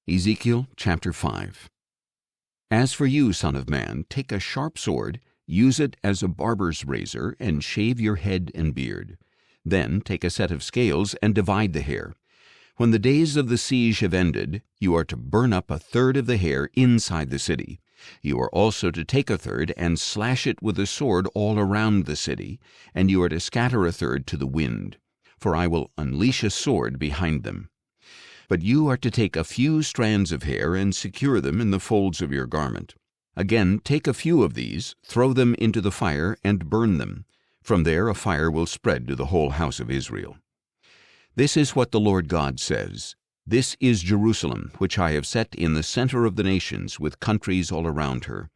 Ezekiel chapter 5. As for you, son of man, take a sharp sword, use it as a barber's razor, and shave your head and beard. Then take a set of scales and divide the hair. When the days of the siege have ended, you are to burn up a third of the hair inside the city. You are also to take a third and slash it with a sword all around the city, and you are to scatter a third to the wind, for I will unleash a sword behind them. But you are to take a few strands of hair and secure them in the folds of your garment. Again, take a few of these, throw them into the fire, and burn them. From there a fire will spread to the whole house of Israel. This is what the Lord God says. This is Jerusalem, which I have set in the center of the nations, with countries all around her.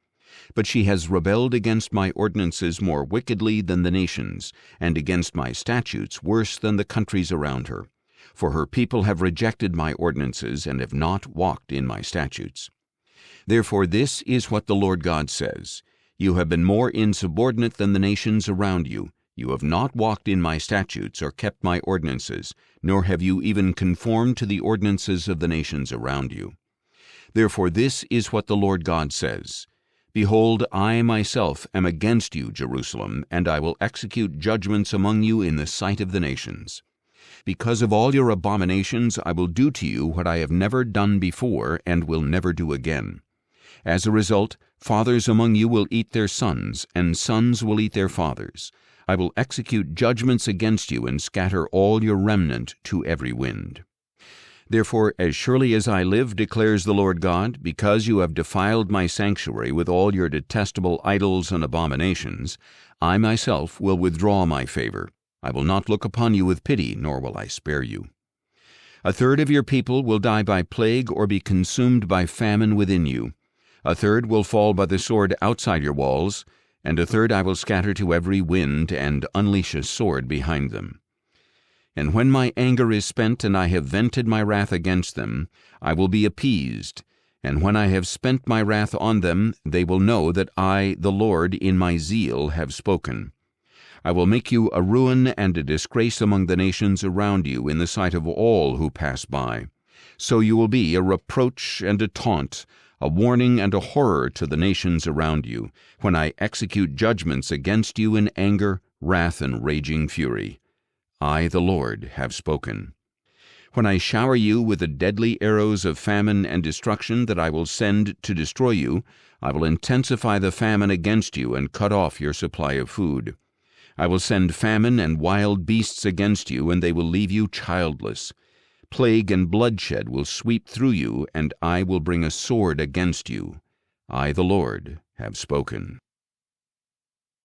But she has rebelled against my ordinances more wickedly than the nations, and against my statutes worse than the countries around her. For her people have rejected my ordinances and have not walked in my statutes. Therefore this is what the Lord God says. You have been more insubordinate than the nations around you. You have not walked in my statutes or kept my ordinances, nor have you even conformed to the ordinances of the nations around you. Therefore this is what the Lord God says. Behold, I myself am against you, Jerusalem, and I will execute judgments among you in the sight of the nations. Because of all your abominations, I will do to you what I have never done before and will never do again. As a result, fathers among you will eat their sons, and sons will eat their fathers. I will execute judgments against you and scatter all your remnant to every wind. Therefore, as surely as I live, declares the Lord God, because you have defiled my sanctuary with all your detestable idols and abominations, I myself will withdraw my favor. I will not look upon you with pity, nor will I spare you. A third of your people will die by plague or be consumed by famine within you. A third will fall by the sword outside your walls, and a third I will scatter to every wind and unleash a sword behind them. And when my anger is spent and I have vented my wrath against them, I will be appeased. And when I have spent my wrath on them, they will know that I, the Lord, in my zeal have spoken. I will make you a ruin and a disgrace among the nations around you in the sight of all who pass by. So you will be a reproach and a taunt, a warning and a horror to the nations around you, when I execute judgments against you in anger, wrath, and raging fury. I, the Lord, have spoken. When I shower you with the deadly arrows of famine and destruction that I will send to destroy you, I will intensify the famine against you and cut off your supply of food. I will send famine and wild beasts against you, and they will leave you childless. Plague and bloodshed will sweep through you, and I will bring a sword against you. I, the Lord, have spoken.